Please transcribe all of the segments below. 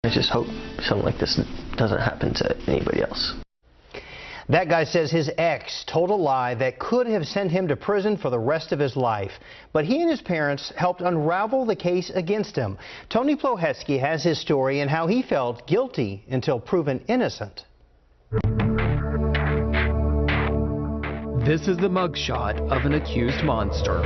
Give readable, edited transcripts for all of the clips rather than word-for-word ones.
I just hope something like this doesn't happen to anybody else. That guy says his ex told a lie that could have sent him to prison for the rest of his life. But he and his parents helped unravel the case against him. Tony Plohetzky has his story and how he felt guilty until proven innocent. This is the mugshot of an accused monster.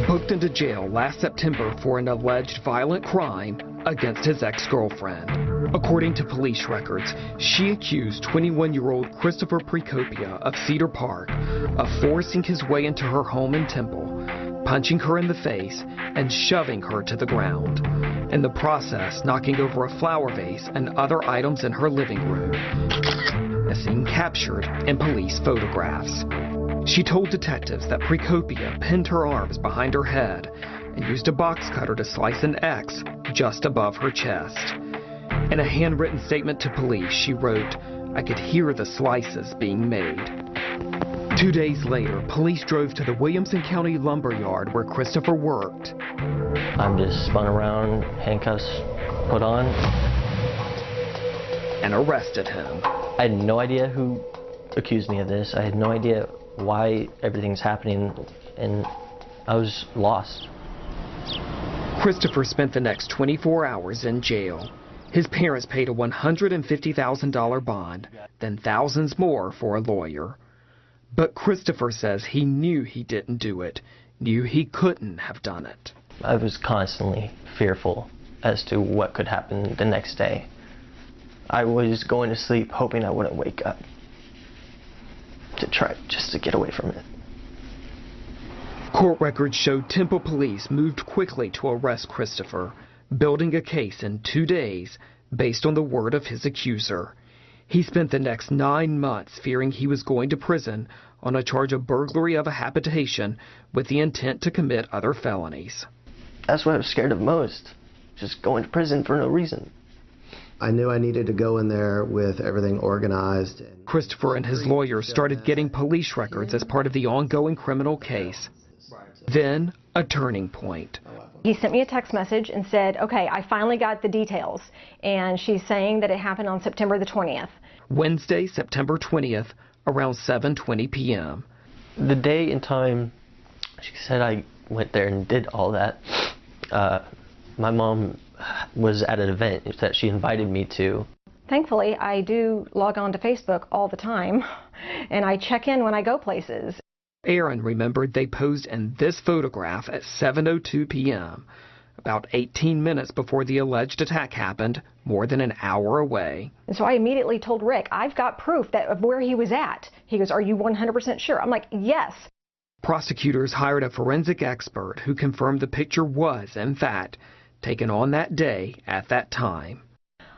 Booked into jail last September for an alleged violent crime against his ex-girlfriend. According to police records, she accused 21-year-old Christopher Precopia of Cedar Park of forcing his way into her home in Temple, punching her in the face, and shoving her to the ground. In the process, knocking over a flower vase and other items in her living room. A scene captured in police photographs. She told detectives that Precopia pinned her arms behind her head and used a box cutter to slice an X just above her chest. In a handwritten statement to police, she wrote, "I could hear the slices being made." 2 days later, police drove to the Williamson County lumber yard where Christopher worked. I'm just spun around, handcuffs put on. And arrested him. I had no idea who accused me of this. I had no idea why everything's happening, and I was lost. Christopher spent the next 24 hours in jail. His parents paid a $150,000 bond, then thousands more for a lawyer. But Christopher says he knew he didn't do it, knew he couldn't have done it. I was constantly fearful as to what could happen the next day. I was going to sleep hoping I wouldn't wake up, to try just to get away from it. Court records showed Temple police moved quickly to arrest Christopher, building a case in 2 days based on the word of his accuser. He spent the next 9 months fearing he was going to prison on a charge of burglary of a habitation with the intent to commit other felonies. That's what I was scared of most, just going to prison for no reason. I knew I needed to go in there with everything organized. Christopher and his lawyer started getting police records as part of the ongoing criminal case. Then, a turning point. He sent me a text message and said, okay, I finally got the details. And she's saying that it happened on September the 20th. Wednesday, September 20th, around 7:20 p.m. The day and time she said I went there and did all that, my mom was at an event that she invited me to. Thankfully, I do log on to Facebook all the time, and I check in when I go places. Aaron remembered they posed in this photograph at 7:02 p.m., about 18 minutes before the alleged attack happened, more than an hour away. And so I immediately told Rick, I've got proof of where he was at. He goes, are you 100% sure? I'm like, yes. Prosecutors hired a forensic expert who confirmed the picture was, in fact, taken on that day at that time.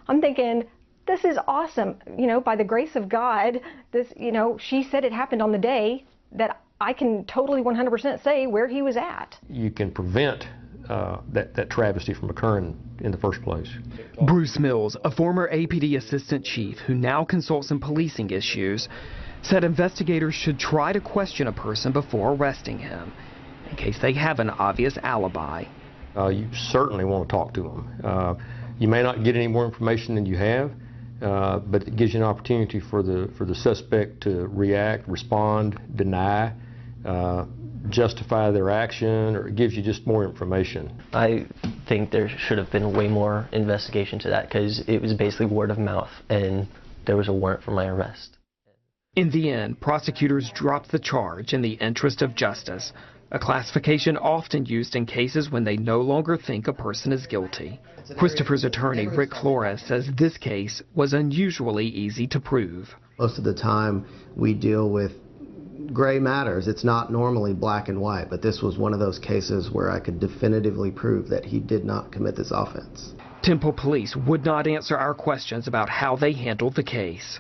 I'm thinking, this is awesome. You know, by the grace of God, this, you know, she said it happened on the day that I can totally 100% say where he was at. You can prevent that travesty from occurring in the first place. Bruce Mills, a former APD assistant chief who now consults in policing issues, said investigators should try to question a person before arresting him, in case they have an obvious alibi. You certainly want to talk to them. You may not get any more information than you have, but it gives you an opportunity for the suspect to react, respond, deny, justify their action, or it gives you just more information. I think there should have been way more investigation to that, because it was basically word of mouth and there was a warrant for my arrest. In the end, prosecutors dropped the charge in the interest of justice, a classification often used in cases when they no longer think a person is guilty. Christopher's attorney, Rick Flores, says this case was unusually easy to prove. Most of the time we deal with gray matters. It's not normally black and white, but this was one of those cases where I could definitively prove that he did not commit this offense. Temple Police would not answer our questions about how they handled the case.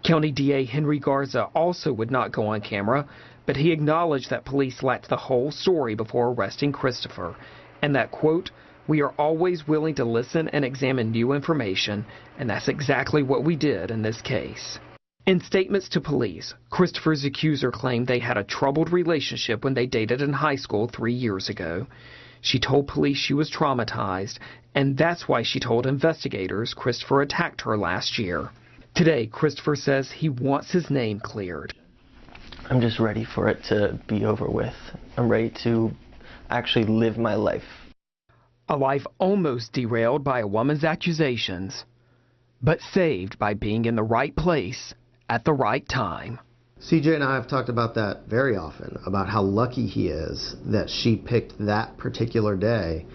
County DA Henry Garza also would not go on camera, but he acknowledged that police lacked the whole story before arresting Christopher, and that, quote, "We are always willing to listen and examine new information, and that's exactly what we did in this case." In statements to police, Christopher's accuser claimed they had a troubled relationship when they dated in high school 3 years ago. She told police she was traumatized, and that's why she told investigators Christopher attacked her last year. Today, Christopher says he wants his name cleared. I'm just ready for it to be over with. I'm ready to actually live my life. A life almost derailed by a woman's accusations, but saved by being in the right place at the right time. CJ and I have talked about that very often, about how lucky he is that she picked that particular day,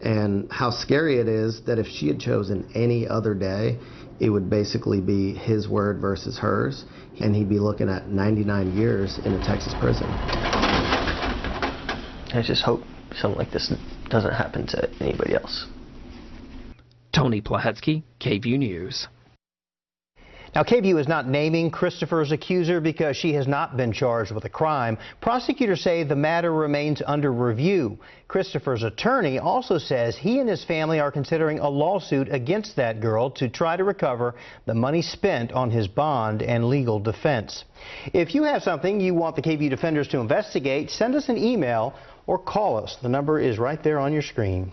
and how scary it is that if she had chosen any other day, it would basically be his word versus hers, and he'd be looking at 99 years in a Texas prison. I just hope something like this doesn't happen to anybody else. Tony Plahetsky, KVUE News. Now, KVUE is not naming Christopher's accuser because she has not been charged with a crime. Prosecutors say the matter remains under review. Christopher's attorney also says he and his family are considering a lawsuit against that girl to try to recover the money spent on his bond and legal defense. If you have something you want the KVUE Defenders to investigate, send us an email or call us. The number is right there on your screen.